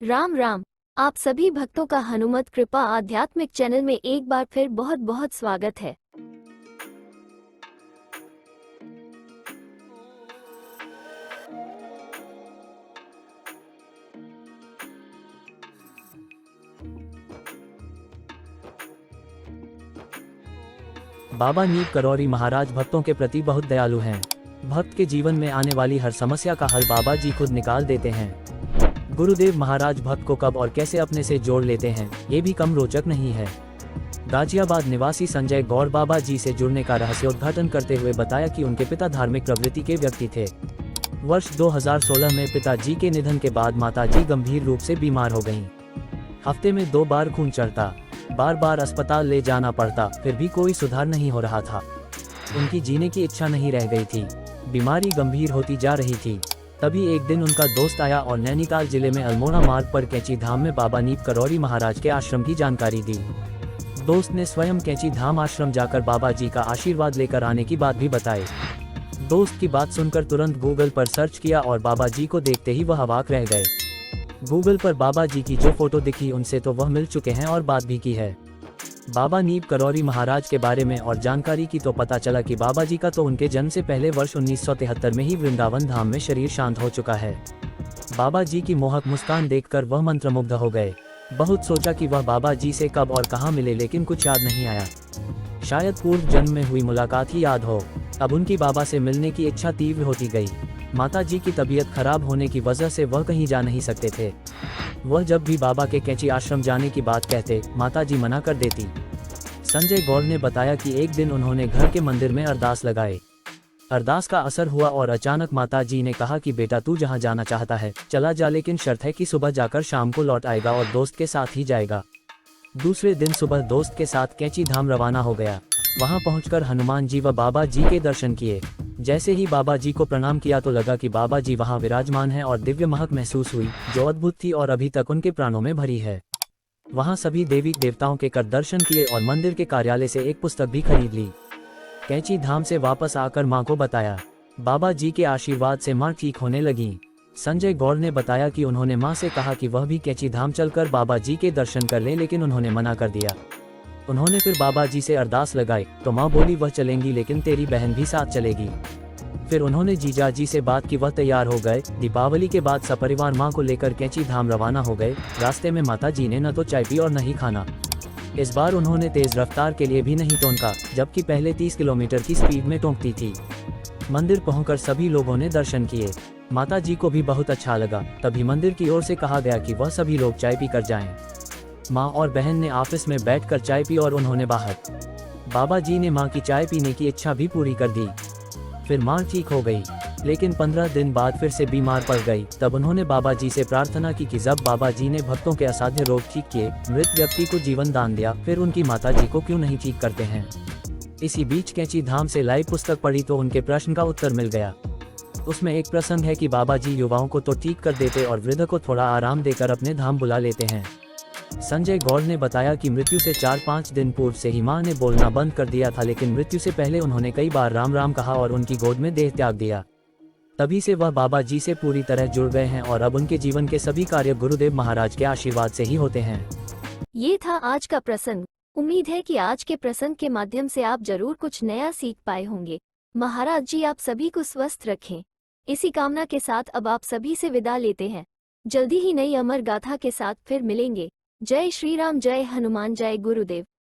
राम राम। आप सभी भक्तों का हनुमत कृपा आध्यात्मिक चैनल में एक बार फिर बहुत बहुत स्वागत है। बाबा नीप करौरी महाराज भक्तों के प्रति बहुत दयालु हैं। भक्त के जीवन में आने वाली हर समस्या का हल बाबा जी खुद निकाल देते हैं। गुरुदेव महाराज भक्त को कब और कैसे अपने से जोड़ लेते हैं, ये भी कम रोचक नहीं है। गाजियाबाद निवासी संजय गौर बाबा जी से जुड़ने का रहस्योद्घाटन करते हुए बताया कि उनके पिता धार्मिक प्रवृत्ति के व्यक्ति थे। वर्ष 2016 में पिताजी के निधन के बाद माताजी गंभीर रूप से बीमार हो गईं। हफ्ते में 2 बार खून चढ़ता, बार बार अस्पताल ले जाना पड़ता, फिर भी कोई सुधार नहीं हो रहा था। उनकी जीने की इच्छा नहीं रह गई थी। बीमारी गंभीर होती जा रही थी। तभी एक दिन उनका दोस्त आया और नैनीताल जिले में अल्मोड़ा मार्ग पर कैंची धाम में बाबा नीप करौरी महाराज के आश्रम की जानकारी दी। दोस्त ने स्वयं कैंची धाम आश्रम जाकर बाबा जी का आशीर्वाद लेकर आने की बात भी बताई। दोस्त की बात सुनकर तुरंत गूगल पर सर्च किया और बाबा जी को देखते ही वह अवाक रह गए। गूगल पर बाबा जी की जो फोटो दिखी उनसे तो वह मिल चुके हैं और बात भी की है। बाबा नीप करौरी महाराज के बारे में और जानकारी की तो पता चला कि बाबा जी का तो उनके जन्म से पहले वर्ष 1973 में ही वृंदावन धाम में शरीर शांत हो चुका है। बाबा जी की मोहक मुस्कान देखकर वह मंत्रमुग्ध हो गए। बहुत सोचा कि वह बाबा जी से कब और कहाँ मिले, लेकिन कुछ याद नहीं आया। शायद पूर्व जन्म में हुई मुलाकात ही याद हो। अब उनकी बाबा से मिलने की इच्छा तीव्र होती गई। माता जी की तबीयत खराब होने की वजह से वह कहीं जा नहीं सकते थे। वह जब भी बाबा के कैंची आश्रम जाने की बात कहते, माता जी मना कर देती। संजय गौर ने बताया कि एक दिन उन्होंने घर के मंदिर में अरदास लगाए। अरदास का असर हुआ और अचानक माता जी ने कहा कि बेटा तू जहाँ जाना चाहता है चला जा, लेकिन शर्त है कि सुबह जाकर शाम को लौट आएगा और दोस्त के साथ ही जाएगा। दूसरे दिन सुबह दोस्त के साथ कैंची धाम रवाना हो गया। वहां पहुंचकर हनुमान जी व बाबा जी के दर्शन किए। जैसे ही बाबा जी को प्रणाम किया तो लगा कि बाबा जी वहां विराजमान हैं और दिव्य महक महसूस हुई जो अद्भुत थी और अभी तक उनके प्राणों में भरी है। वहां सभी देवी देवताओं के कर दर्शन किए और मंदिर के कार्यालय से एक पुस्तक भी खरीद ली। कैंची धाम से वापस आकर मां को बताया। बाबा जी के आशीर्वाद से मां ठीक होने लगी। संजय गौर ने बताया कि उन्होंने मां से कहा कि वह भी कैंची धाम चलकर बाबा जी के दर्शन कर लें, लेकिन उन्होंने मना कर दिया। उन्होंने फिर बाबा जी से अरदास लगाई तो मां बोली वह चलेंगी, लेकिन तेरी बहन भी साथ चलेगी। फिर उन्होंने जीजा जी से बात की, वह तैयार हो गए। दीपावली के बाद सपरिवार मां को लेकर कैंची धाम रवाना हो गए। रास्ते में माता जी ने न तो चाय पी और न ही खाना। इस बार उन्होंने तेज रफ्तार के लिए भी नहीं टोंका, जबकि पहले 30 किलोमीटर की स्पीड में टोंकती थी। मंदिर पहुंचकर सभी लोगों ने दर्शन किए। माता जी को भी बहुत अच्छा लगा। तभी मंदिर की ओर से कहा गया कि वह सभी लोग चाय पी कर जाएं। माँ और बहन ने ऑफिस में बैठकर चाय पी और उन्होंने बाहर। बाबा जी ने माँ की चाय पीने की इच्छा भी पूरी कर दी। फिर माँ ठीक हो गई, लेकिन 15 दिन बाद फिर से बीमार पड़ गई। तब उन्होंने बाबा जी से प्रार्थना की कि जब बाबा जी ने भक्तों के असाध्य रोग ठीक किए, मृत व्यक्ति को जीवन दान दिया, फिर उनकी माता जी को क्यों नहीं ठीक करते हैं। इसी बीच कैंची धाम से लाई पुस्तक पढ़ी तो उनके प्रश्न का उत्तर मिल गया। उसमें एक प्रसंग है कि बाबा जी युवाओं को तो ठीक कर देते और वृद्ध को थोड़ा आराम देकर अपने धाम बुला लेते हैं। संजय गौर ने बताया कि मृत्यु से 4-5 दिन पूर्व से ही मां ने बोलना बंद कर दिया था, लेकिन मृत्यु से पहले उन्होंने कई बार राम राम कहा और उनकी गोद में देह त्याग दिया। तभी से वह बाबा जी से पूरी तरह जुड़ गए हैं और अब उनके जीवन के सभी कार्य गुरुदेव महाराज के आशीर्वाद से ही होते हैं। ये था आज का प्रसंग। उम्मीद है कि आज के प्रसंग के माध्यम से आप जरूर कुछ नया सीख पाए होंगे। महाराज जी आप सभी को स्वस्थ रखें, इसी कामना के साथ अब आप सभी से विदा लेते हैं। जल्दी ही नई अमर गाथा के साथ फिर मिलेंगे। जय श्री राम, जय हनुमान, जय गुरुदेव।